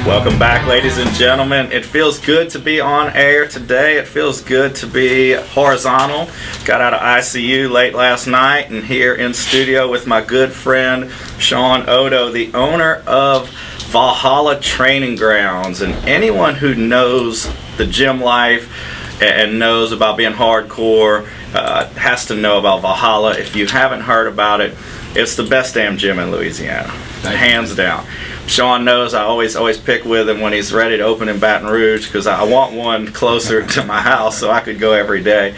Welcome back, ladies and gentlemen. It feels good to be on air today. It feels good to be horizontal. Got out of ICU late last night and here in studio with my good friend Shawn Oddo, the owner of Valhalla Training Grounds. And anyone who knows the gym life and knows about being hardcore has to know about Valhalla. If you haven't heard about it, it's the best damn gym in Louisiana, hands down. Shawn knows I always pick with him when he's ready to open in Baton Rouge, because I want one closer to my house so I could go every day,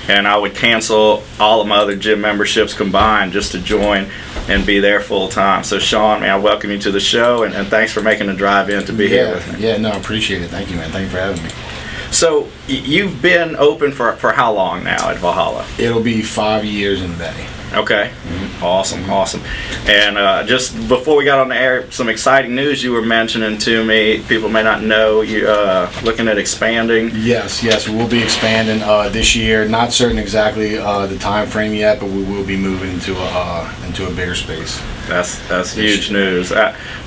and I would cancel all of my other gym memberships combined just to join and be there full time. So Shawn, man, I welcome you to the show, and thanks for making the drive in to be here with me. Yeah, no, I appreciate it. Thank you, man. Thank you for having me. So you've been open for how long now at Valhalla? It'll be 5 years in May. Okay. Mm-hmm. Awesome. And just before we got on the air, some exciting news you were mentioning to me. People may not know you looking at expanding. Yes, we'll be expanding this year. Not certain exactly the time frame yet, but we will be moving into a bigger space. That's huge news.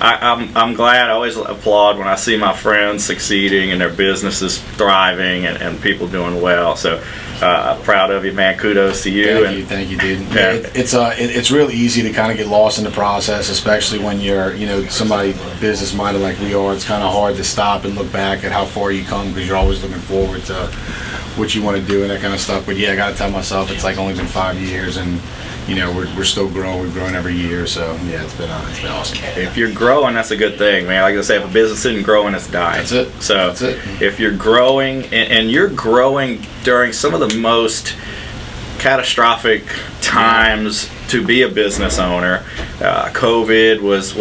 I'm glad. I always applaud when I see my friends succeeding and their businesses thriving and people doing well. So proud of you, man. Kudos to you. Thank you, dude. Yeah, it's real easy to kind of get lost in the process, especially when you're somebody business minded like we are. It's kind of hard to stop and look back at how far you come, because you're always looking forward to what you want to do and that kind of stuff. But yeah, I got to tell myself it's like only been 5 years, and we're still growing. We're growing every year, so yeah, it's been awesome. If you're growing, that's a good thing, man. Like I say, if a business isn't growing, it's dying. That's it. So that's it. If you're growing, and you're growing during some of the most catastrophic times to be a business owner, COVID was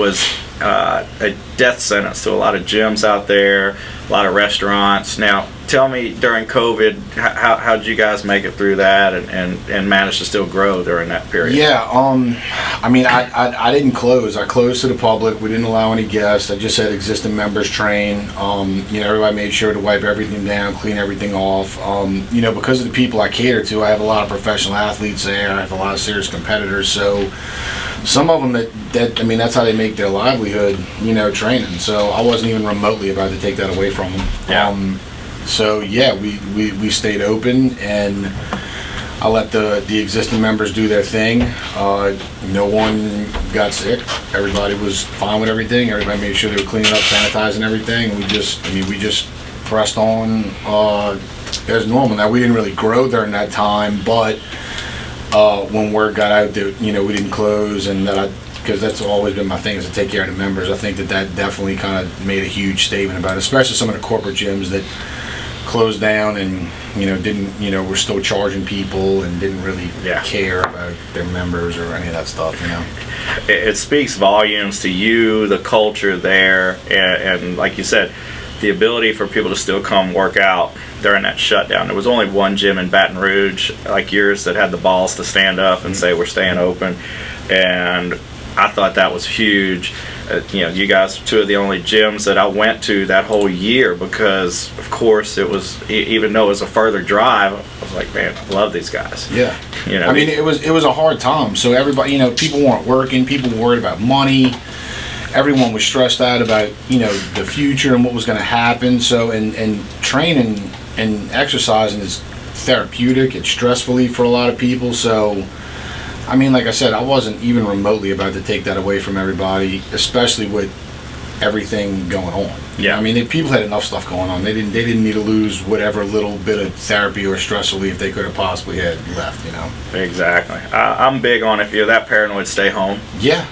a death sentence to a lot of gyms out there, a lot of restaurants. Now, tell me, during COVID, how did you guys make it through that and manage to still grow during that period? Yeah, I mean, I didn't close. I closed to the public. We didn't allow any guests. I just had existing members train. Everybody made sure to wipe everything down, clean everything off. Because of the people I cater to, I have a lot of professional athletes there. I have a lot of serious competitors. So some of them that's how they make their livelihood, training. So I wasn't even remotely about to take that away from them. Yeah. So yeah, we stayed open, and I let the existing members do their thing. No one got sick. Everybody was fine with everything. Everybody made sure they were cleaning up, sanitizing everything. And we just pressed on as normal. Now, we didn't really grow during that time, but when word got out that we didn't close, and that because that's always been my thing, is to take care of the members. I think that definitely kind of made a huge statement about it, especially some of the corporate gyms that closed down and were still charging people and didn't really care about their members or any of that stuff. It speaks volumes to you, the culture there, and like you said, the ability for people to still come work out during that shutdown. There was only one gym in Baton Rouge like yours that had the balls to stand up and say we're staying open, and I thought that was huge. You guys were two of the only gyms that I went to that whole year, because of course it was, even though it was a further drive, I was like, man, I love these guys. Yeah. I mean, it was a hard time. So everybody, people weren't working, people were worried about money. Everyone was stressed out about, the future and what was going to happen. So, and training and exercising is therapeutic. It's stress relief for a lot of people. So, I mean, like I said, I wasn't even remotely about to take that away from everybody, especially with everything going on. Yeah. I mean, people had enough stuff going on. They didn't need to lose whatever little bit of therapy or stress relief they could have possibly had left. Exactly. I'm big on, if you're that paranoid, stay home. Yeah.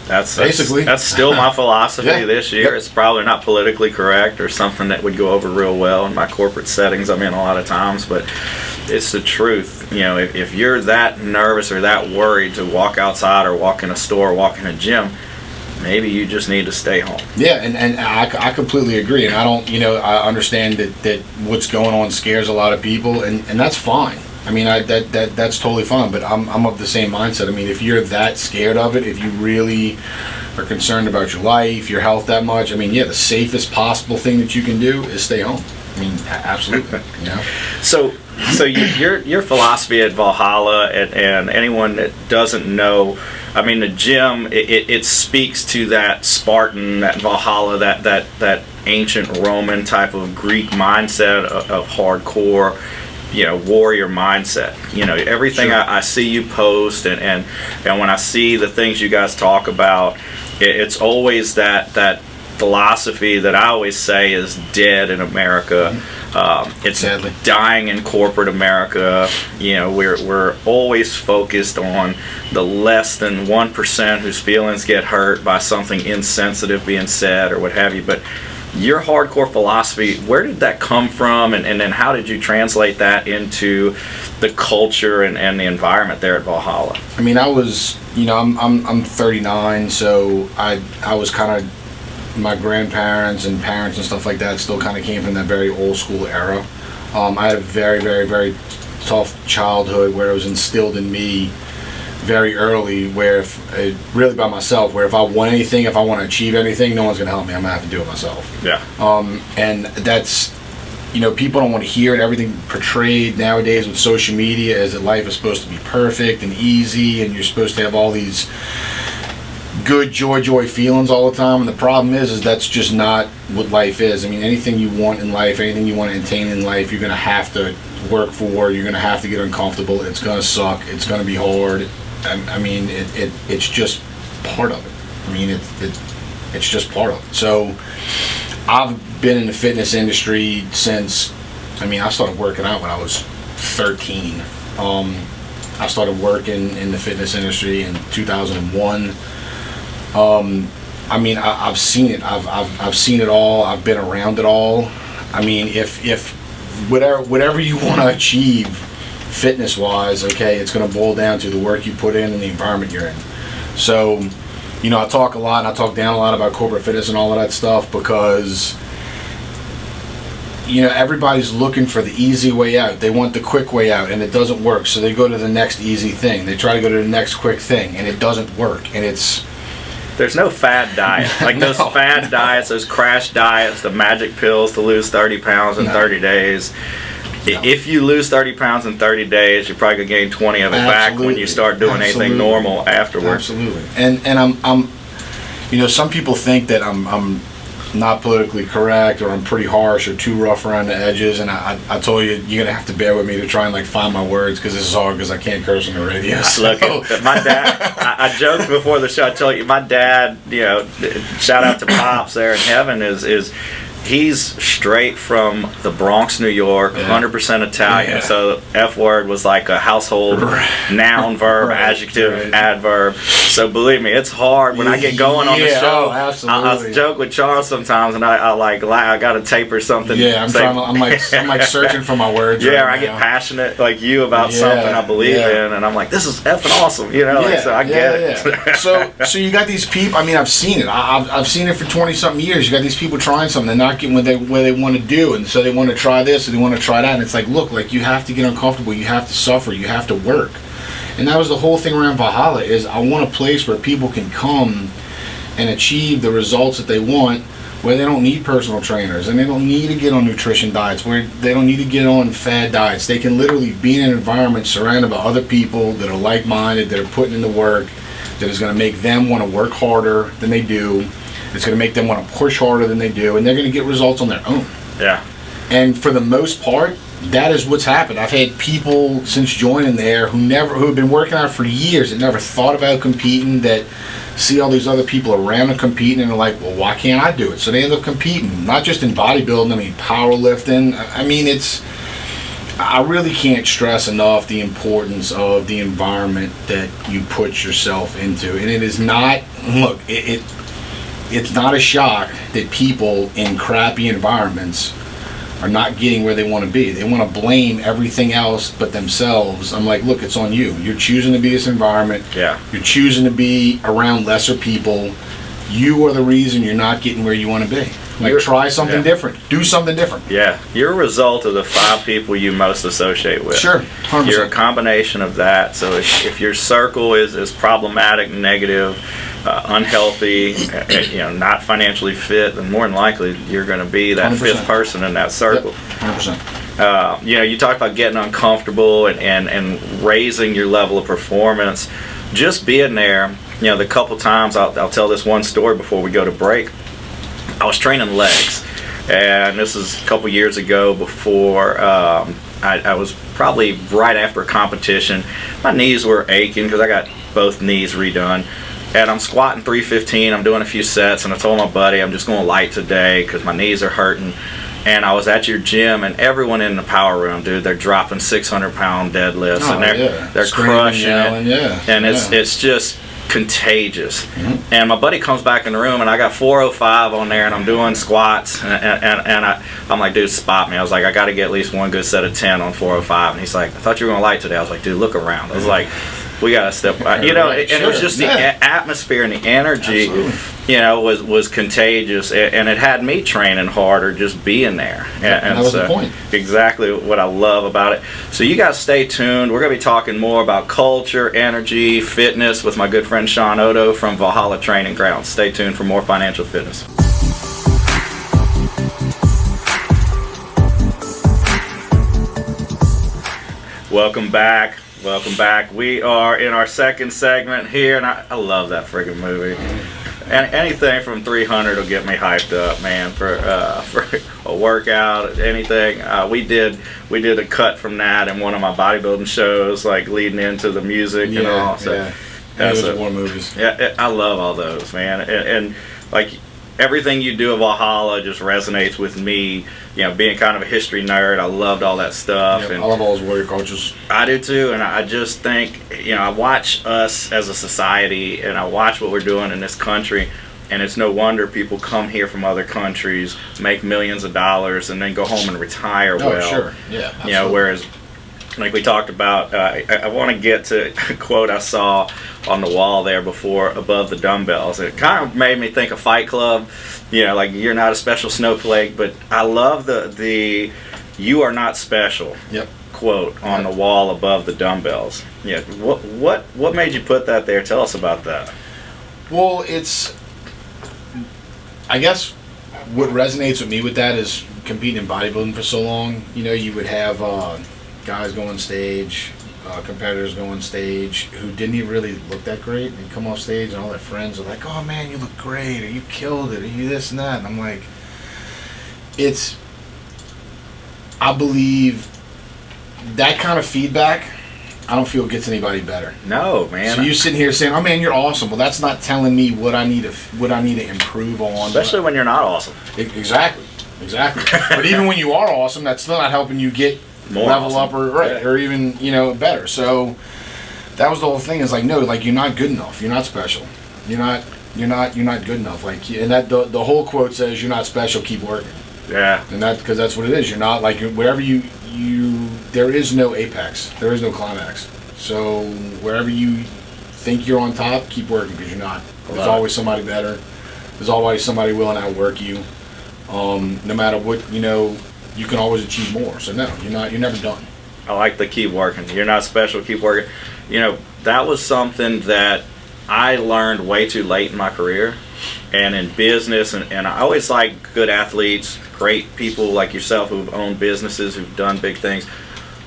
That's basically that's still my philosophy this year. Yep. It's probably not politically correct or something that would go over real well in my corporate settings I'm in a lot of times, but it's the truth. If you're that nervous or that worried to walk outside or walk in a store or walk in a gym, maybe you just need to stay home. Yeah, and I completely agree. And I don't, I understand that what's going on scares a lot of people, and that's fine. I mean, that's totally fine. But I'm of the same mindset. I mean, if you're that scared of it, if you really are concerned about your life, your health that much, I mean, yeah, the safest possible thing that you can do is stay home. I mean, absolutely. So your philosophy at Valhalla, and anyone that doesn't know I mean, the gym, it speaks to that Spartan, that Valhalla, that ancient Roman type of Greek mindset of hardcore, warrior mindset. Everything Sure. I see you post, and when I see the things you guys talk about, it's always that philosophy that I always say is dead in America. It's Sadly dying in corporate America. We're always focused on the less than 1% whose feelings get hurt by something insensitive being said or what have you. But your hardcore philosophy, where did that come from, and then how did you translate that into the culture and the environment there at Valhalla? I mean, I was, I'm 39, so I was kind of, my grandparents and parents and stuff like that still kind of came from that very old school era. I had a very, very, very tough childhood where it was instilled in me very early, where really by myself, where if I want anything, if I want to achieve anything, no one's going to help me. I'm going to have to do it myself. Yeah. And that's, people don't want to hear it. Everything portrayed nowadays with social media is that life is supposed to be perfect and easy, and you're supposed to have all these good joy feelings all the time. And the problem is that's just not what life is. I mean, anything you want in life, anything you want to attain in life, you're going to have to work for. You're going to have to get uncomfortable. It's going to suck. It's going to be hard. I mean, it's just part of it. I mean, it's just part of it. So I've been in the fitness industry since, I started working out when I was 13. I started working in the fitness industry in 2001. I've seen it. I've seen it all. I've been around it all. I mean, if whatever you want to achieve fitness wise, okay, it's going to boil down to the work you put in and the environment you're in. So, I talk a lot and I talk down a lot about corporate fitness and all of that stuff because everybody's looking for the easy way out. They want the quick way out, and it doesn't work. So they go to the next easy thing. They try to go to the next quick thing, and it doesn't work. And there's no fad diet. Like those fad diets, those crash diets, the magic pills to lose 30 pounds in 30 days. No. If you lose 30 pounds in 30 days, you're probably going to gain 20 of it back when you start doing anything normal afterwards. Absolutely. And I'm some people think that I'm not politically correct, or I'm pretty harsh or too rough around the edges, and I told you, you're gonna have to bear with me to try and find my words, because this is hard, because I can't curse on the radio. So. Look, my dad, I joked before the show, I told you, my dad, shout out to Pops there in heaven, is he's straight from the Bronx, New York, 100% Italian. Yeah. So F word was like a household noun, verb, adjective, adverb. So believe me, it's hard when I get going on the show. Absolutely. I joke with Charles sometimes, and I got a tape or something. Yeah, I'm like searching for my words. Yeah, right I get passionate like you about something I believe in, and I'm like, this is effing awesome. So I get it. So you got these people. I've seen it. I've seen it for 20-something years. You got these people trying something. They're not getting where they want to do, and so they want to try this and they want to try that, and it's like, look, you have to get uncomfortable, you have to suffer, you have to work. And that was the whole thing around Valhalla, is I want a place where people can come and achieve the results that they want, where they don't need personal trainers, and they don't need to get on nutrition diets, where they don't need to get on fad diets. They can literally be in an environment surrounded by other people that are like-minded, that are putting in the work, that is going to make them want to work harder than they do. It's going to make them want to push harder than they do, and they're going to get results on their own. Yeah. And for the most part, that is what's happened. I've had people since joining there who have been working out for years and never thought about competing, that see all these other people around them competing, and they're like, well, why can't I do it? So they end up competing, not just in bodybuilding, powerlifting. I really can't stress enough the importance of the environment that you put yourself into. And it is not, look, it's not a shock that people in crappy environments are not getting where they want to be. They want to blame everything else but themselves. I'm like, look, it's on you. You're choosing to be this environment. Yeah. You're choosing to be around lesser people. You are the reason you're not getting where you want to be. Try something different. Do something different. Yeah. You're a result of the 5 people you most associate with. Sure. 100%. You're a combination of that. So if your circle is problematic, negative, unhealthy, not financially fit, then more than likely you're going to be that 100%. 5th person in that circle. Yep. 100%. You talk about getting uncomfortable and raising your level of performance. Just being there, the couple times, I'll tell this one story before we go to break. I was training legs, and this is a couple years ago before I was probably right after a competition. My knees were aching because I got both knees redone. And I'm squatting 315, I'm doing a few sets, and I told my buddy I'm just going light today because my knees are hurting. And I was at your gym, and everyone in the power room, dude, they're dropping 600-pound deadlifts, and they're crushing it. And it's just contagious. And my buddy comes back in the room, and I got 405 on there, and I'm doing squats, and I'm like, dude, spot me. I was like, I got to get at least one good set of 10 on 405. And he's like, I thought you were going to light today. I was like, dude, look around. I was like, we got to step, and it was just the atmosphere and the energy, was contagious, and it had me training harder just being there. And that was the point. Exactly what I love about it. So you guys stay tuned. We're going to be talking more about culture, energy, fitness with my good friend Shawn Oddo from Valhalla Trains Grounds. Stay tuned for more financial fitness. Welcome back. We are in our second segment here, and I love that friggin' movie. And anything from 300 will get me hyped up, man, for a workout, anything. We did a cut from that in one of my bodybuilding shows, like leading into the music and all. So those are war movies. Yeah, I love all those, man, and like everything you do at Valhalla just resonates with me. Being kind of a history nerd, I loved all that stuff. And I love all those warrior cultures. I do too, and I just think, I watch us as a society, and I watch what we're doing in this country, and it's no wonder people come here from other countries, make millions of dollars, and then go home and retire well. Sure. Yeah, absolutely. Whereas, like we talked about, I want to get to a quote I saw on the wall there before, above the dumbbells. It kind of made me think of Fight Club, like you're not a special snowflake, but I love the you are not special quote on the wall above the dumbbells. Yeah, what made you put that there? Tell us about that. Well, I guess what resonates with me with that is competing in bodybuilding for so long. You would have guys go on stage, competitors go on stage who didn't even really look that great. They'd come off stage and all their friends are like, oh man, you look great, or you killed it, or you this and that. And I'm like, I believe that kind of feedback, I don't feel gets anybody better. No, man. So you sitting here saying, oh man, you're awesome. Well, that's not telling me what I need to improve on. Especially when you're not awesome. Exactly. But even when you are awesome, that's still not helping you get more level awesome. up or even better. So that was the whole thing. Is like, no, like you're not good enough. You're not special. You're not good enough. Like, and that the whole quote says, you're not special. Keep working. Yeah. And because that's what it is. You're not like wherever you there is no apex. There is no climax. So wherever you think you're on top, keep working because you're not. There's always somebody better. There's always somebody willing to outwork you. No matter what, you can always achieve more. So no, you're never done. I like the keep working. You're not special, keep working. That was something that I learned way too late in my career and in business, and I always like good athletes, great people like yourself who've owned businesses, who've done big things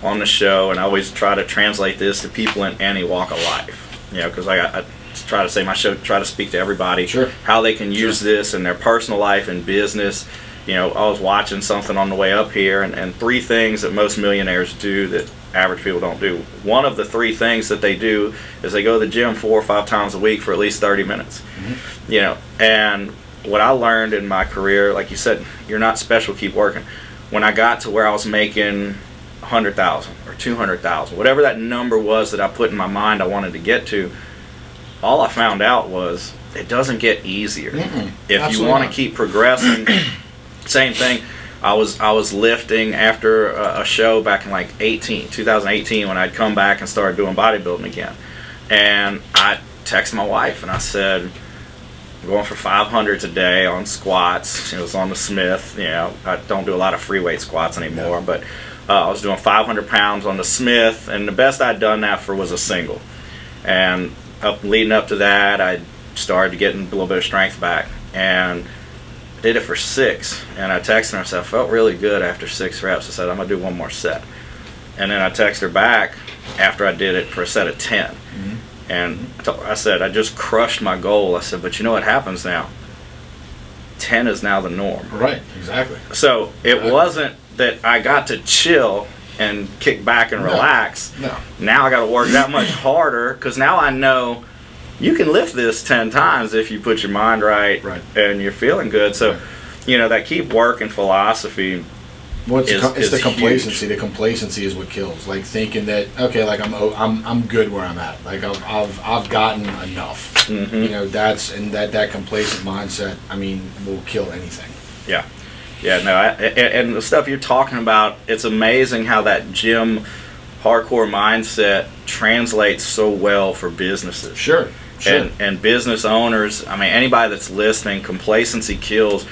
on the show, and I always try to translate this to people in any walk of life. Because I try to say my show, try to speak to everybody, how they can use this in their personal life and business. I was watching something on the way up here, and 3 things that most millionaires do that average people don't do. One of the 3 things that they do is they go to the gym 4 or 5 times a week for at least 30 minutes. And what I learned in my career, like you said, you're not special, keep working. When I got to where I was making 100,000 or 200,000, whatever that number was that I put in my mind I wanted to get to, all I found out was it doesn't get easier. If you want to keep progressing. Same thing. I was lifting after a show back in like 2018 when I'd come back and started doing bodybuilding again. And I texted my wife and I said, I'm going for 500 today on squats. It was on the Smith. I don't do a lot of free weight squats anymore, but I was doing 500 pounds on the Smith, and the best I'd done that for was a single. And leading up to that, I started getting a little bit of strength back, and did it for 6, and I texted her and said I felt really good after 6 reps. I said I'm gonna do one more set, and then I texted her back after I did it for a set of 10, And I said, I just crushed my goal. I said, but you know what happens now? 10 is now the norm. Right, exactly. So it wasn't that I got to chill and kick back and relax. No. Now I got to work that much harder, because now I know you can lift this 10 times if you put your mind right. And you're feeling good. So, you know, that keep working philosophy. Well, it's the complacency. Huge. The complacency is what kills. Like thinking that, okay, like I'm good where I'm at. Like I've gotten enough. Mm-hmm. You know, that complacent mindset, I mean, will kill anything. Yeah. Yeah, no, and the stuff you're talking about, it's amazing how that gym hardcore mindset translates so well for businesses. Sure. And business owners, I mean, anybody that's listening, complacency kills.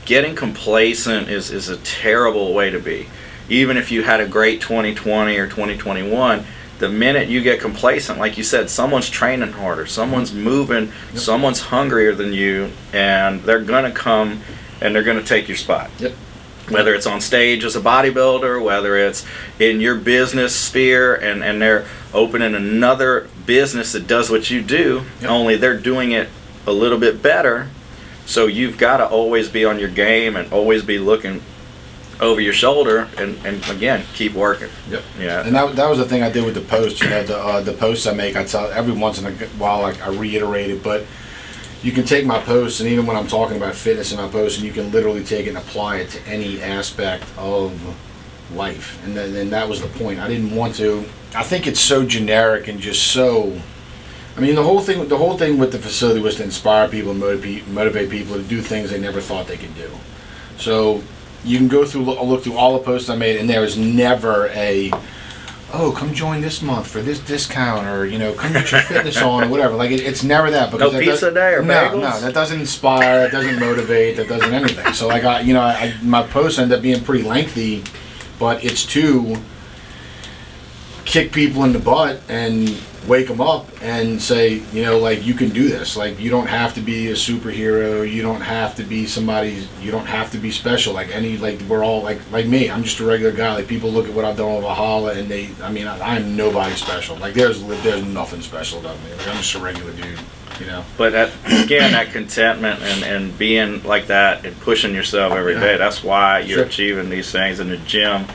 Getting complacent is a terrible way to be. Even if you had a great 2020 or 2021, the minute you get complacent, like you said, someone's training harder, someone's moving, someone's hungrier than you, and they're going to come and they're going to take your spot. Whether it's on stage as a bodybuilder, whether it's in your business sphere, and they're opening another business that does what you do, only they're doing it a little bit better. So you've got to always be on your game and always be looking over your shoulder, and again, keep working. Yeah. And that was the thing I did with the post. You know, the posts I make, I tell every once in a while, like I reiterate it, but you can take my posts, and even when I'm talking about fitness in my posts, and you can literally take it and apply it to any aspect of life. And then that was the point. I didn't want to. I think it's so generic and just so. I mean, the whole thing with the facility was to inspire people and motivate people to do things they never thought they could do. So you can look through all the posts I made, and there was never a, oh, come join this month for this discount, or, you know, come get your fitness on, or whatever. Like it's never that. Because no pizza day or bagels? No, that doesn't inspire, that doesn't motivate, that doesn't anything. So like my posts end up being pretty lengthy, but it's to kick people in the butt and wake them up and say, you know, like, you can do this. Like, you don't have to be a superhero. You don't have to be somebody. You don't have to be special. Like we're all like me. I'm just a regular guy. Like, people look at what I've done with Valhalla, and I'm nobody special. Like, there's nothing special about me. Like, I'm just a regular dude. You know. But again, that contentment and being like that and pushing yourself every day. That's why you're achieving these things in the gym.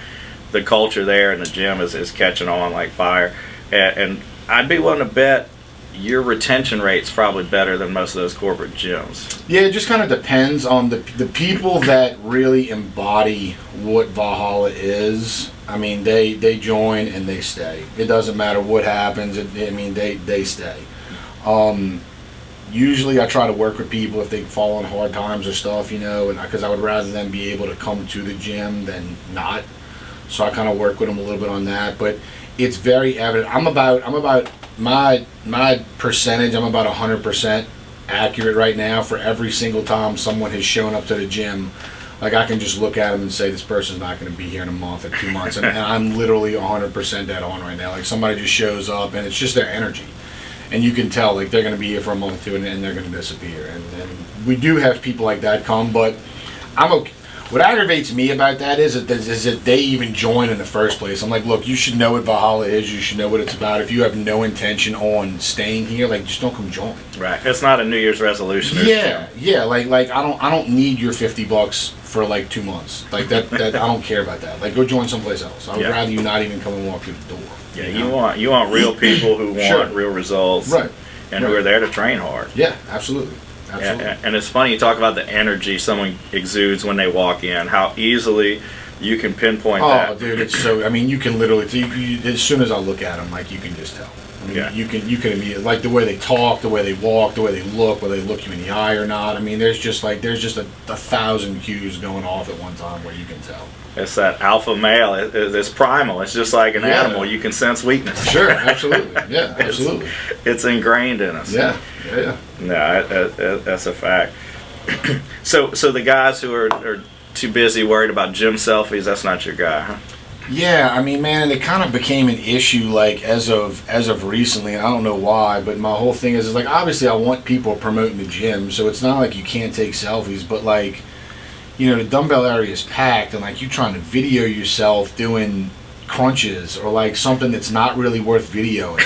The culture there in the gym is catching on like fire, and I'd be willing to bet your retention rate's probably better than most of those corporate gyms. Yeah, it just kind of depends on the people that really embody what Valhalla is. I mean, they join and they stay. It doesn't matter what happens. They stay. Usually I try to work with people if they fall on hard times or stuff, you know, and because I would rather them be able to come to the gym than not. So I kind of work with them a little bit on that, but it's very evident. I'm about my percentage. I'm about 100% accurate right now for every single time someone has shown up to the gym. Like, I can just look at them and say, this person's not going to be here in a month or 2 months, and I'm literally 100% dead on right now. Like, somebody just shows up, and it's just their energy, and you can tell like they're going to be here for a month or two, and they're going to disappear. And we do have people like that come, but I'm okay. What aggravates me about that is that they even join in the first place. I'm like, look, you should know what Valhalla is. You should know what it's about. If you have no intention on staying here, like, just don't come join. Right. It's not a New Year's resolution. Yeah. Like I don't need your $50 for like 2 months. Like that I don't care about that. Like, go join someplace else. I would rather you not even come and walk through the door. Yeah. You want real people who want real results. Right. And who are there to train hard. Yeah. Absolutely. And it's funny, you talk about the energy someone exudes when they walk in, how easily you can pinpoint that. Oh, dude, it's so, I mean, you can literally, as soon as I look at them, like, you can just tell. I mean, you can immediately, like, the way they talk, the way they walk, the way they look, whether they look you in the eye or not. I mean, there's just a 1,000 cues going off at one time where you can tell. It's that alpha male. It's primal. It's just like an animal. You can sense weakness. Sure, absolutely. Yeah, absolutely. It's ingrained in us. Yeah. No, that's a fact. So the guys who are too busy worried about gym selfies, that's not your guy, huh? Yeah, I mean, man, it kind of became an issue, like, as of recently, and I don't know why, but my whole thing is like, obviously I want people promoting the gym, so it's not like you can't take selfies, but, like, you know, the dumbbell area is packed, and, like, you trying to video yourself doing crunches or like something that's not really worth videoing.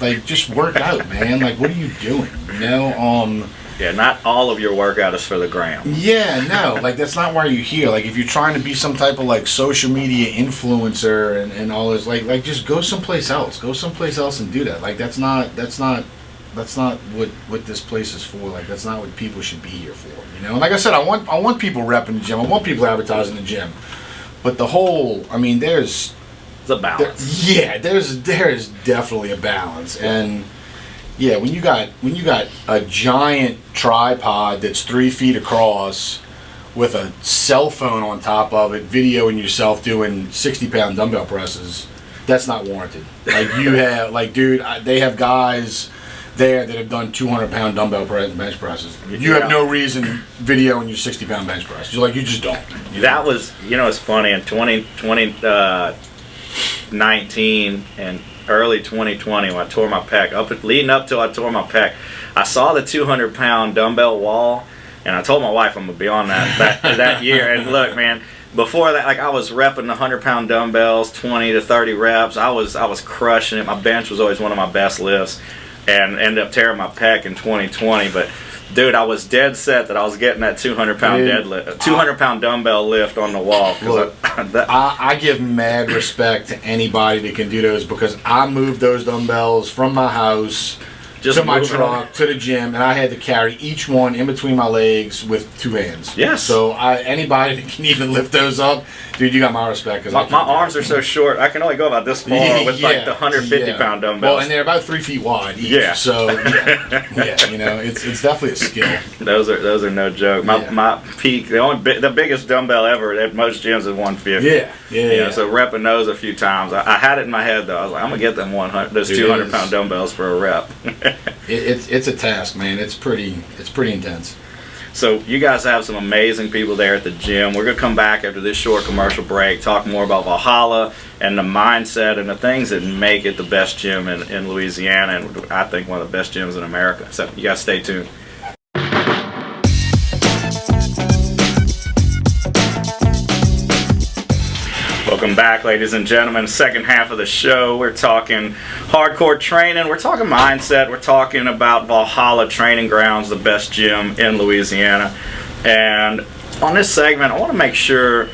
Like just work out, man. Like, what are you doing? You know? Yeah, not all of your workout is for the gram. Yeah, no, like that's not why you're here. Like if you're trying to be some type of like social media influencer and all this, like just go someplace else. Go someplace else and do that. Like that's not what this place is for. Like that's not what people should be here for. You know, and like I said, I want people repping the gym. I want people advertising the gym. But the whole, I mean, there's a balance. There's definitely a balance. And yeah, when you got a giant tripod that's 3 feet across with a cell phone on top of it, videoing yourself doing 60-pound dumbbell presses, that's not warranted. Like you have, like, dude, they have guys there that have done 200-pound dumbbell bench presses. You have no reason videoing your 60-pound bench press. You just don't. That was, it's funny, in 2019 and early 2020 when I tore my pec, leading up till I tore my pec, I saw the 200-pound dumbbell wall, and I told my wife I'm gonna be on that year. And look, man, before that, like I was repping the 100-pound dumbbells, 20 to 30 reps. I was crushing it. My bench was always one of my best lifts, and ended up tearing my pec in 2020. But dude, I was dead set that I was getting that 200-pound deadlift, 200-pound dumbbell lift on the wall. Look, I give mad respect to anybody that can do those, because I moved those dumbbells from my house to my truck to the gym, and I had to carry each one in between my legs with 2 hands. Yes. So anybody that can even lift those up, dude, you got my respect. My arms are so short, I can only go about this far with like the 150-pound dumbbells. Well, and they're about 3 feet wide each. Yeah. So yeah, it's definitely a skill. Those are no joke. My peak, the biggest dumbbell ever at most gyms is 150. Yeah. So repping those a few times, I had it in my head though. I was like, I'm gonna get them 200-pound dumbbells for a rep. It's a task, man. It's pretty intense. So you guys have some amazing people there at the gym. We're going to come back after this short commercial break, talk more about Valhalla and the mindset and the things that make it the best gym in Louisiana, and I think one of the best gyms in America. So you guys stay tuned. Welcome back, ladies and gentlemen. Second half of the show, we're talking hardcore training, we're talking mindset, we're talking about Valhalla Training Grounds, the best gym in Louisiana. And on this segment, I want to make sure,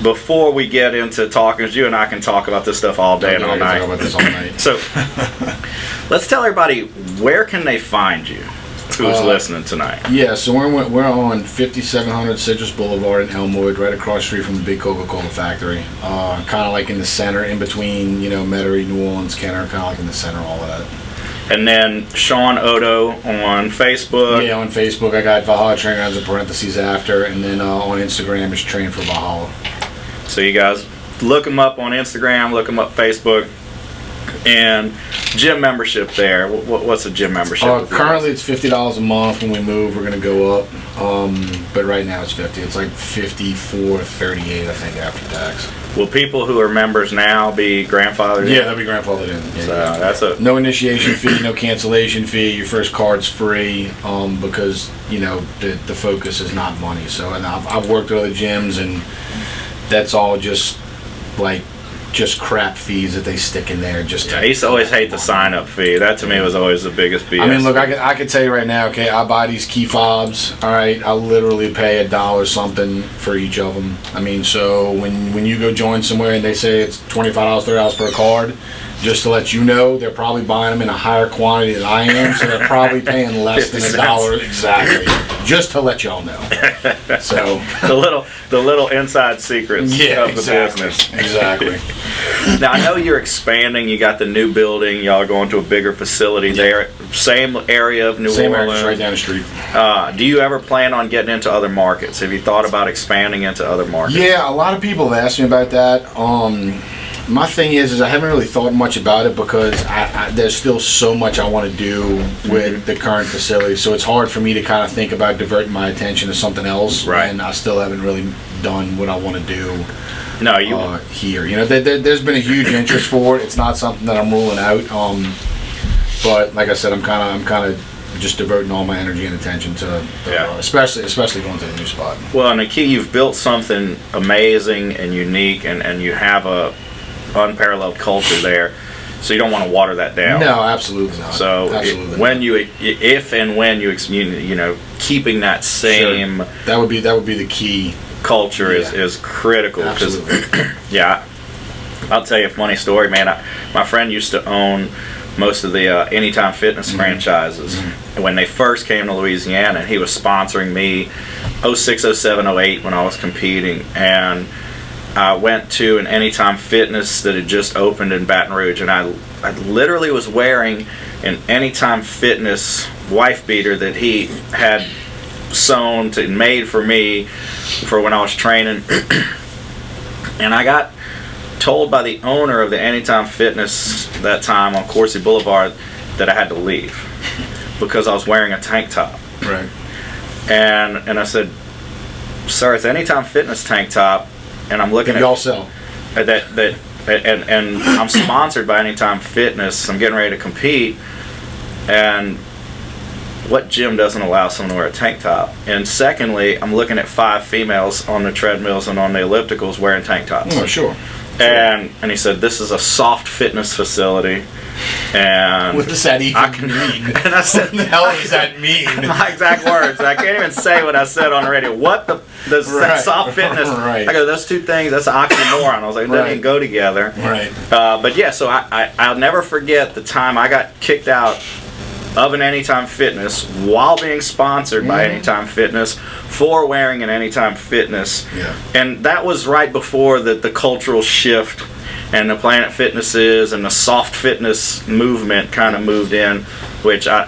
before we get into talking, because you and I can talk about this stuff all day and all night. Talk about this all night. So let's tell everybody, where can they find you? Who's listening tonight? Yeah, so we're on 5700 Citrus Boulevard in Elmwood, right across the street from the big Coca-Cola factory. Kind of like in the center, in between, Metairie, New Orleans, Kenner, kind of like in the center, all of that. And then Shawn Oddo on Facebook. Yeah, on Facebook I got Valhalla Trains Grounds in parentheses after, and then on Instagram it's Train for Valhalla. So you guys look them up on Instagram, look them up Facebook. And gym membership there. What's a gym membership? Currently it's $50 a month. When we move, we're going to go up. But right now it's $50. It's like $54.38, I think, after tax. Will people who are members now be grandfathered in? Yeah, they'll be grandfathered in. Yeah, so that's no initiation fee, no cancellation fee. Your first card's free, because the focus is not money. So, and I've worked at other gyms, and that's all just crap fees that they stick in there. I used to always hate the sign-up fee. That to me was always the biggest BS. I mean, look, I could tell you right now, okay, I buy these key fobs, all right, I literally pay $1 something for each of them. I mean, so when you go join somewhere and they say it's $25, $30 per card, just to let you know, they're probably buying them in a higher quantity than I am, so they're probably paying less than $1 exactly. Just to let y'all know. So the little inside secrets of the business. Exactly. Now I know you're expanding. You got the new building. Y'all are going to a bigger facility there. Same area of New Orleans. Same area, right down the street. Do you ever plan on getting into other markets? Have you thought about expanding into other markets? Yeah, a lot of people have asked me about that. My thing is I haven't really thought much about it, because there's still so much I want to do with the current facility. So it's hard for me to kind of think about diverting my attention to something else. Right. And I still haven't really done what I want to do. No, here. There's been a huge interest for it. It's not something that I'm ruling out. But like I said, I'm kind of just diverting all my energy and attention to, especially going to the new spot. Well, and the key, you've built something amazing and unique, and you have a unparalleled culture there. So you don't want to water that down. No, absolutely not. So absolutely when you keeping that same that would be the key. Culture is critical, because I'll tell you a funny story, man. My friend used to own most of the Anytime Fitness franchises when they first came to Louisiana, and he was sponsoring me 06, 07, 08 when I was competing, and I went to an Anytime Fitness that had just opened in Baton Rouge, and I literally was wearing an Anytime Fitness wife beater that he had sewn and made for me for when I was training. And I got told by the owner of the Anytime Fitness that time on Coursey Boulevard that I had to leave because I was wearing a tank top. Right. And I said, "Sir, it's Anytime Fitness tank top, and I'm looking at y'all sell that and I'm sponsored by Anytime Fitness. I'm getting ready to compete, and what gym doesn't allow someone to wear a tank top? And secondly, I'm looking at 5 females on the treadmills and on the ellipticals wearing tank tops." Oh, sure. And he said, "This is a soft fitness facility." And what does that even mean? And I said, "What the hell does that mean?" My exact words. I can't even say what I said on the radio. What the soft fitness? Right. I go, those two things. That's an oxymoron. I was like, it doesn't even go together. Right. But yeah, so I'll never forget the time I got kicked out of an Anytime Fitness while being sponsored by Anytime Fitness for wearing an Anytime Fitness. Yeah. And that was right before the cultural shift and the Planet Fitnesses and the soft fitness movement kind of moved in, which I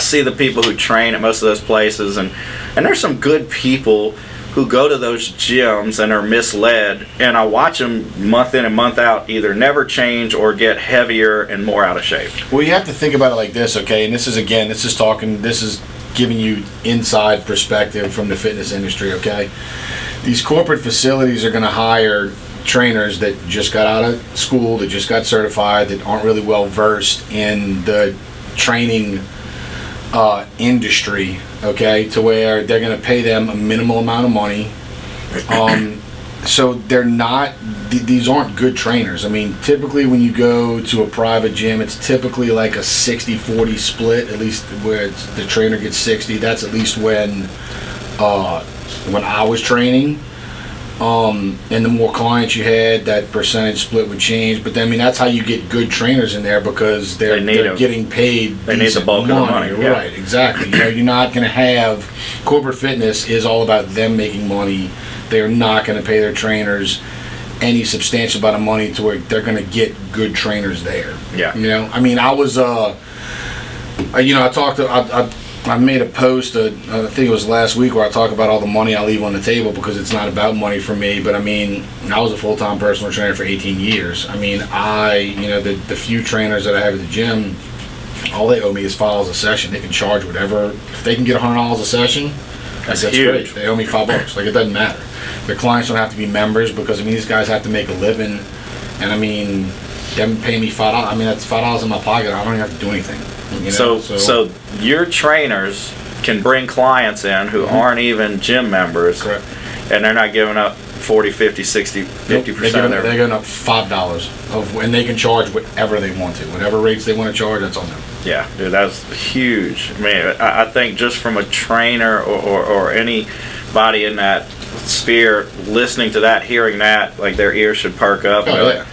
see the people who train at most of those places, and there's some good people who go to those gyms and are misled, and I watch them month in and month out either never change or get heavier and more out of shape. Well, you have to think about it like this, okay? And this is giving you inside perspective from the fitness industry, okay? These corporate facilities are going to hire trainers that just got out of school, that just got certified, that aren't really well versed in the training industry, okay, to where they're going to pay them a minimal amount of money. So they're not, these aren't good trainers. I mean, typically when you go to a private gym, it's typically like a 60-40 split, at least where the trainer gets 60. That's at least when I was training. And the more clients you had, that percentage split would change. But I mean, that's how you get good trainers in there, because they're getting paid. They need the bulk of the money. Yeah. Right, exactly. You're not going to have, corporate fitness is all about them making money. They're not going to pay their trainers any substantial amount of money to where they're going to get good trainers there. Yeah. I mean, I was, I made a post, I think it was last week, where I talk about all the money I leave on the table, because it's not about money for me. But I mean, I was a full-time personal trainer for 18 years. I mean, the few trainers that I have at the gym, all they owe me is $5 a session. They can charge whatever. If they can get $100 a session, that's huge. Great. They owe me $5. Like, it doesn't matter. Their clients don't have to be members, because I mean, these guys have to make a living. And I mean, them pay me $5. I mean, that's $5 in my pocket. I don't even have to do anything. So your trainers can bring clients in who aren't even gym members. Correct. And they're not giving up 40, 50, 60, 50% of their... They're giving up $5 and they can charge whatever they want to. Whatever rates they want to charge, that's on them. Yeah, dude, that's huge. I mean, I think just from a trainer or anybody in that sphere listening to that, hearing that, like, their ears should perk up. Oh, yeah.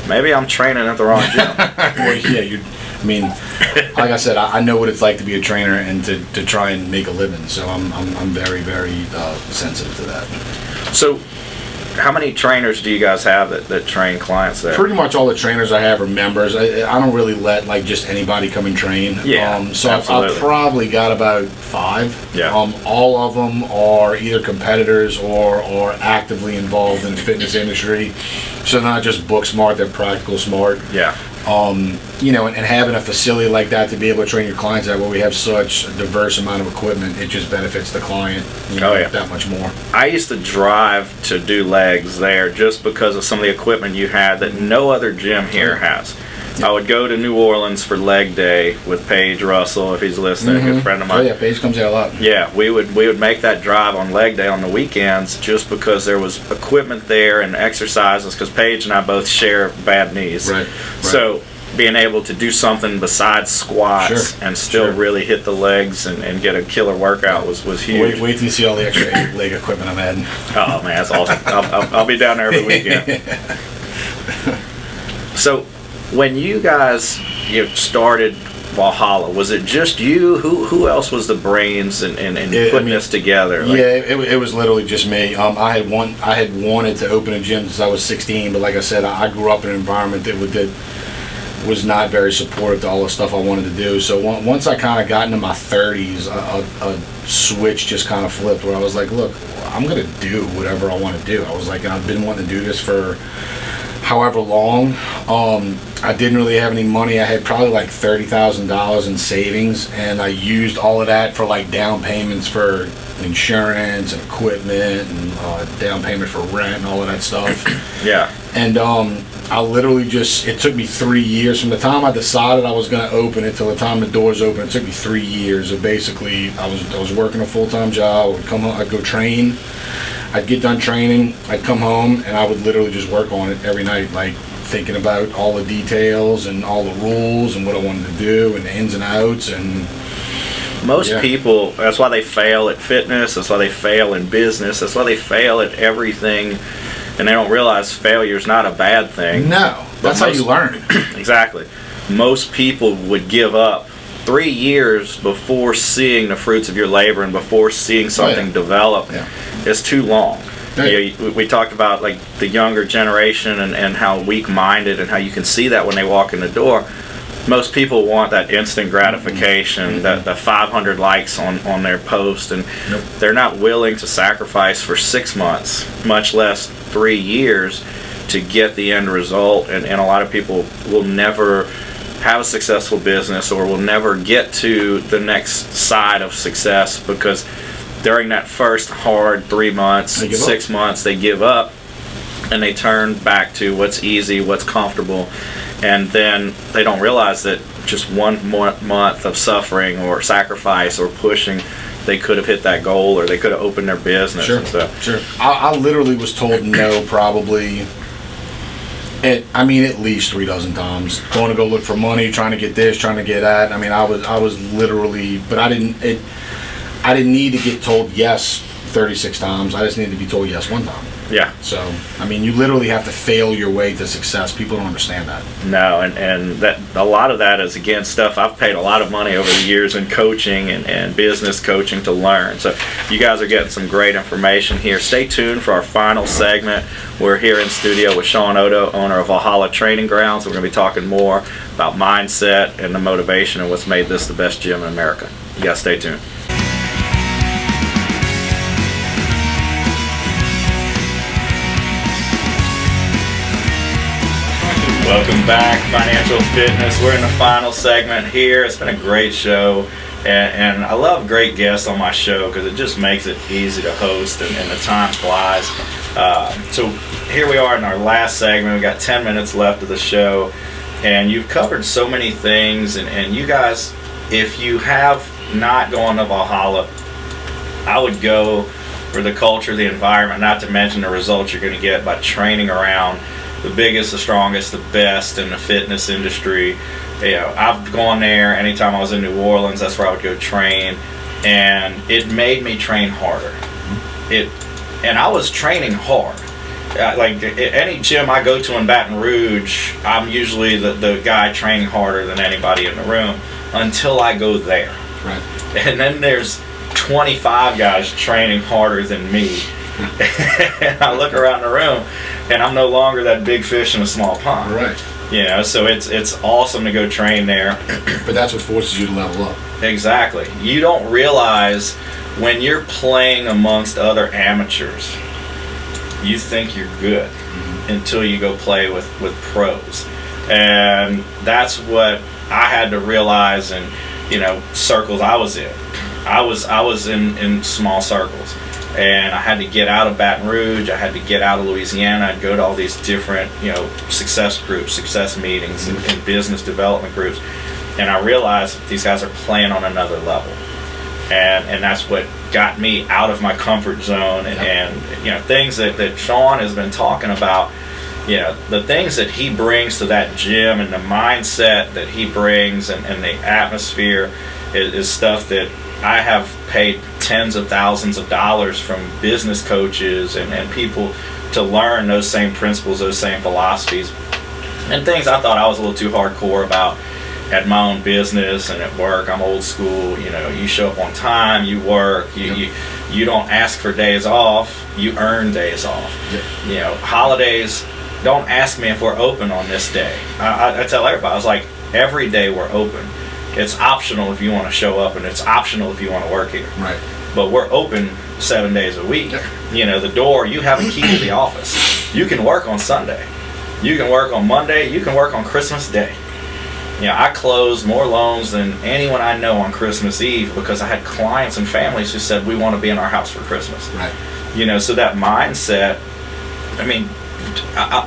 Maybe I'm training at the wrong gym. Well, yeah, I mean, like I said, I know what it's like to be a trainer and to try and make a living. So I'm very, very sensitive to that. So, how many trainers do you guys have that train clients there? Pretty much all the trainers I have are members. I don't really let like just anybody come and train. Yeah, so I've probably got about 5. Yeah. All of them are either competitors or actively involved in the fitness industry. So they're not just book smart; they're practical smart. Yeah. And having a facility like that to be able to train your clients at, where we have such a diverse amount of equipment, it just benefits the client that much more. I used to drive to do legs there just because of some of the equipment you had that no other gym here has. I would go to New Orleans for leg day with Paige Russell, if he's listening, a good friend of mine. Oh yeah, Paige comes out a lot. Yeah, we would make that drive on leg day on the weekends just because there was equipment there and exercises, because Paige and I both share bad knees. Right. So being able to do something besides squats and still really hit the legs and get a killer workout was huge. Wait till you see all the extra leg equipment I'm adding. Oh man, that's awesome. I'll be down there every weekend. So when you guys started Valhalla, was it just you? Who else was the brains in putting this together? Like, it was literally just me. I had wanted to open a gym since I was 16, but like I said, I grew up in an environment that was not very supportive to all the stuff I wanted to do. So once I kind of got into my 30s, a switch just kind of flipped where I was like, look, I'm gonna do whatever I want to do. I was like, I've been wanting to do this for however long. I didn't really have any money. I had probably like $30,000 in savings, and I used all of that for like down payments for insurance and equipment and down payment for rent and all of that stuff. Yeah. And I literally it took me 3 years from the time I decided I was going to open it till the time the doors opened. It took me 3 years of basically I was working a full-time job. I would come home, I'd go train. I'd get done training, I'd come home, and I would literally just work on it every night, like thinking about all the details and all the rules and what I wanted to do and the ins and outs. And most people, that's why they fail at fitness, that's why they fail in business, that's why they fail at everything, and they don't realize failure is not a bad thing. No, that's how you learn. Exactly. Most people would give up 3 years before seeing the fruits of your labor and before seeing something develop. It's too long. We talked about like the younger generation and how weak-minded and how you can see that when they walk in the door. Most people want that instant gratification, the 500 likes on their post, and they're not willing to sacrifice for 6 months, much less 3 years, to get the end result. And a lot of people will never have a successful business or will never get to the next side of success because during that first hard 3 months, 6 months, they give up and they turn back to what's easy, what's comfortable, and then they don't realize that just 1 more month of suffering or sacrifice or pushing, they could have hit that goal or they could have opened their business. Sure. I literally was told no probably at least 3 dozen times. Going to go look for money, trying to get this, trying to get that. I mean, I was literally, but I didn't need to get told yes 36 times. I just needed to be told yes 1 time. Yeah. So, I mean, you literally have to fail your way to success. People don't understand that. No, and that a lot of that is, again, stuff I've paid a lot of money over the years in coaching and business coaching to learn. So you guys are getting some great information here. Stay tuned for our final segment. We're here in studio with Shawn Oddo, owner of Valhalla Training Grounds. We're going to be talking more about mindset and the motivation and what's made this the best gym in America. You guys stay tuned. Welcome back, Financial Fitness. We're in the final segment here. It's been a great show, and I love great guests on my show because it just makes it easy to host, and the time flies. So here we are in our last segment. We've got 10 minutes left of the show, and you've covered so many things, and you guys, if you have not gone to Valhalla, I would go for the culture, the environment, not to mention the results you're going to get by training around the biggest, the strongest, the best in the fitness industry. I've gone there anytime I was in New Orleans. That's where I would go train, and it made me train harder. And I was training hard. Like any gym I go to in Baton Rouge, I'm usually the guy training harder than anybody in the room until I go there. Right. And then there's 25 guys training harder than me. And I look around the room, and I'm no longer that big fish in a small pond. Right. So it's awesome to go train there. But that's what forces you to level up. Exactly. You don't realize when you're playing amongst other amateurs, you think you're good until you go play with pros. And that's what I had to realize in circles I was in. I was in small circles. and I had to get out of Baton Rouge. I had to get out of Louisiana. I'd go to all these different, success groups, success meetings, and business development groups, and I realized that these guys are playing on another level, and that's what got me out of my comfort zone, and things that Shawn has been talking about. The things that he brings to that gym and the mindset that he brings and the atmosphere is stuff that I have paid tens of thousands of dollars from business coaches and people to learn those same principles, those same philosophies, and things I thought I was a little too hardcore about at my own business and at work. I'm old school. You show up on time, you work, you don't ask for days off, you earn days off. Holidays, don't ask me if we're open on this day. I tell everybody, I was like, every day we're open. It's optional if you want to show up, and it's optional if you want to work here. Right. But we're open 7 days a week. The door, you have a key to the office. You can work on Sunday. You can work on Monday. You can work on Christmas Day. I closed more loans than anyone I know on Christmas Eve because I had clients and families who said, we want to be in our house for Christmas. Right. So that mindset,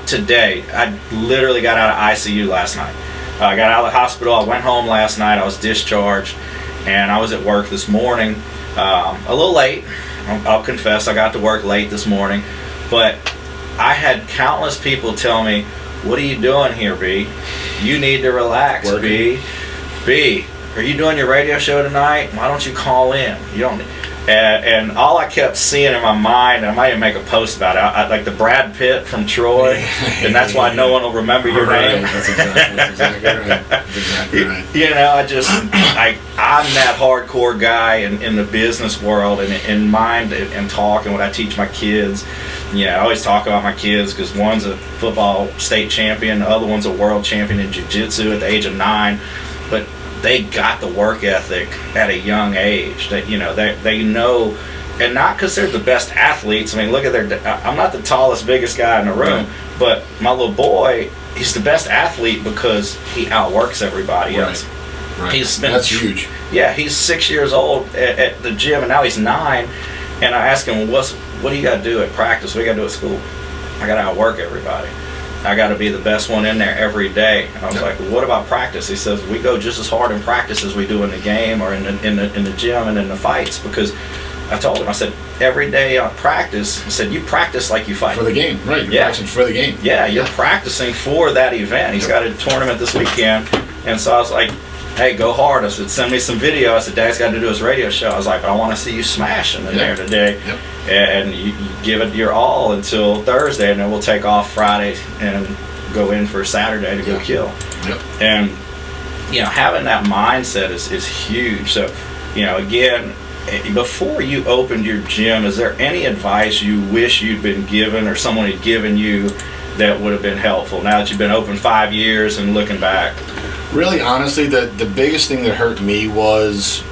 today, I literally got out of ICU last night. I got out of the hospital, I went home last night, I was discharged, and I was at work this morning, a little late. I'll confess, I got to work late this morning, but I had countless people tell me, what are you doing here, B? You need to relax, B. B, are you doing your radio show tonight? Why don't you call in? You don't. And all I kept seeing in my mind, and I might even make a post about it, I like the Brad Pitt from Troy, and that's why no one will remember your name. That's exactly right. That's exactly right. I'm that hardcore guy in the business world and in mind and talk, and when I teach my kids. I always talk about my kids because one's a football state champion, the other one's a world champion in jiu-jitsu at the age of 9, but they got the work ethic at a young age. That they know, and not because they're the best athletes. Look at I'm not the tallest, biggest guy in the room, but my little boy, he's the best athlete because he outworks everybody else. Right. That's huge. Yeah, he's 6 years old at the gym, and now he's 9. And I asked him, what do you got to do at practice? What do you got to do at school? I got to outwork everybody. I got to be the best one in there every day. And I was like, well, what about practice? He says, we go just as hard in practice as we do in the game or in the gym and in the fights. Because I told him, I said, every day on practice, I said, you practice like you fight. For the game, right. You're practicing for the game. Yeah, you're practicing for that event. He's got a tournament this weekend. And so I was like, hey, go hard. I said, send me some video. I said, Dad's got to do his radio show. I was like, but I want to see you smashing in there today. Yep. And you give it your all until Thursday, and then we'll take off Friday and go in for Saturday to go kill. Yep. And, having that mindset is huge. So, again, before you opened your gym, is there any advice you wish you'd been given or someone had given you that would have been helpful now that you've been open 5 years and looking back? Really, honestly, the biggest thing that hurt me was,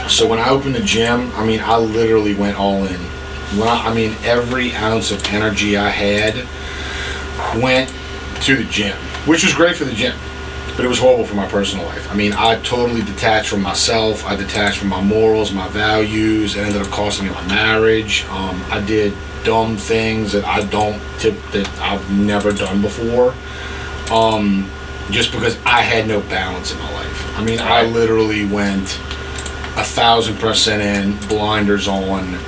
so when I opened the gym, I literally went all in. Every ounce of energy I had went to the gym, which was great for the gym, but it was horrible for my personal life. I totally detached from myself. I detached from my morals, my values. It ended up costing me my marriage. I did dumb things that I've never done before. Just because I had no balance in my life. I literally went 1,000% in, blinders on,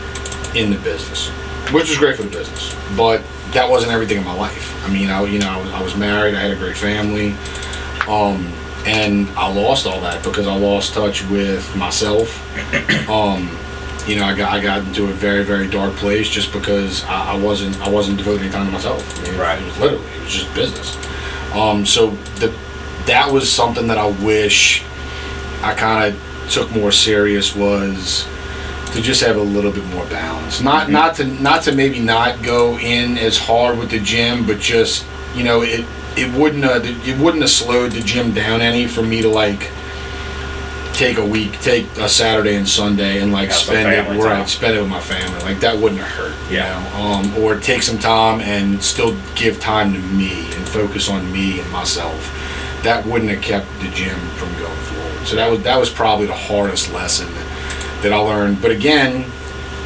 in the business, which was great for the business, but that wasn't everything in my life. I was married, I had a great family, and I lost all that because I lost touch with myself. I got into a very, very dark place just because I wasn't devoting any time to myself. It was just business. So that was something that I wish I kind of took more serious, was to just have a little bit more balance. Not to maybe not go in as hard with the gym, but just it wouldn't have slowed the gym down any for me to take a Saturday and Sunday and spend it with my family. That wouldn't have hurt. Or take some time and still give time to me and focus on me and myself. That wouldn't have kept the gym from going forward. So that was probably the hardest lesson that I learned. But again,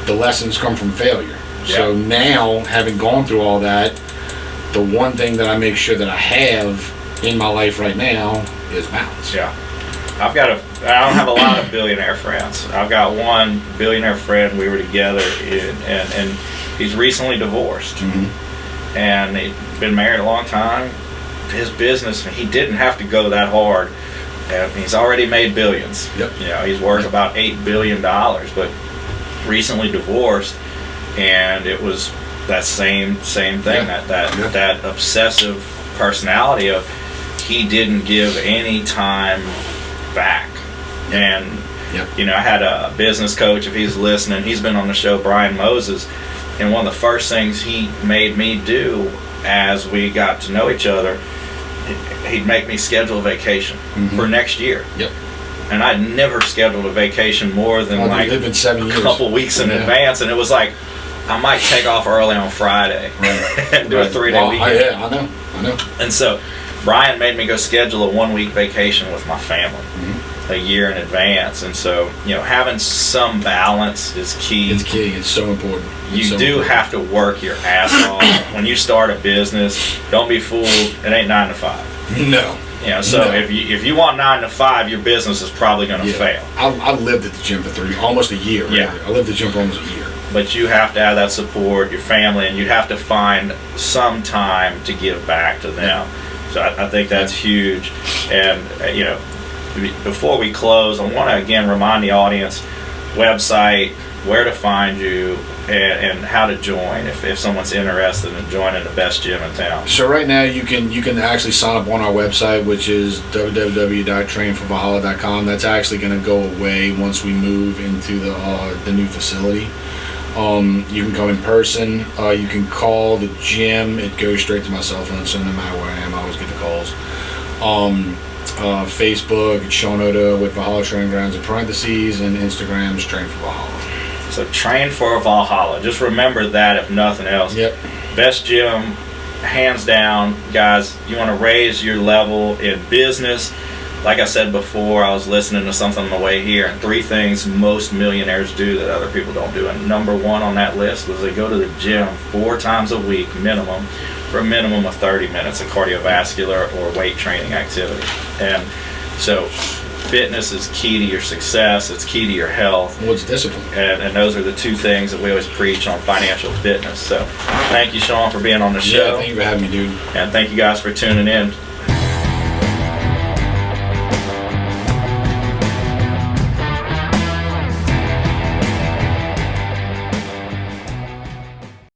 the lessons come from failure. Yeah. So now, having gone through all that, the one thing that I make sure that I have in my life right now is balance. Yeah. I don't have a lot of billionaire friends. I've got one billionaire friend. We were together, and he's recently divorced. Mm-hmm. And he'd been married a long time. His business, he didn't have to go that hard. And he's already made billions. Yep. You know, he's worth about $8 billion, but recently divorced, and it was that same thing, that obsessive personality of he didn't give any time back. And you know, I had a business coach, if he's listening, he's been on the show, Brian Moses, and one of the first things he made me do as we got to know each other, he'd make me schedule a vacation for next year. Yep. And I'd never scheduled a vacation more than like it's been 7 years. A couple weeks in advance, and it was like I might take off early on Friday and do a 3-day weekend. Yeah, I know. And so Brian made me go schedule a 1-week vacation with my family a year in advance. And so, you know, having some balance is key. It's key. It's so important. You do have to work your ass off. When you start a business, don't be fooled. It ain't 9 to 5. No. You know, so if you want 9 to 5, your business is probably going to fail. I lived at the gym for almost a year. Really. Yeah. I lived at the gym for almost a year. But you have to have that support, your family, and you have to find some time to give back to them. So I think that's huge. And, you know, before we close, I want to again remind the audience, website, where to find you, and how to join if someone's interested in joining the best gym in town. So right now you can actually sign up on our website, which is www.trainforvalhalla.com. That's actually going to go away once we move into the new facility. You can come in person. You can call the gym. It goes straight to my cell phone, so no matter where I am, I always get the calls. Facebook, it's Shawn Oddo with Valhalla Trains Grounds in parentheses, and Instagram is Train for Valhalla. So Train for Valhalla. Just remember that, if nothing else. Yep. Best gym, hands down. Guys, you want to raise your level in business. Like I said before, I was listening to something on the way here, and 3 things most millionaires do that other people don't do. And number 1 on that list was they go to the gym 4 times a week minimum, for a minimum of 30 minutes of cardiovascular or weight training activity. And so fitness is key to your success. It's key to your health. Well, it's discipline. And those are the 2 things that we always preach on financial fitness. So thank you, Shawn, for being on the show. Yeah, thank you for having me, dude. And thank you guys for tuning in.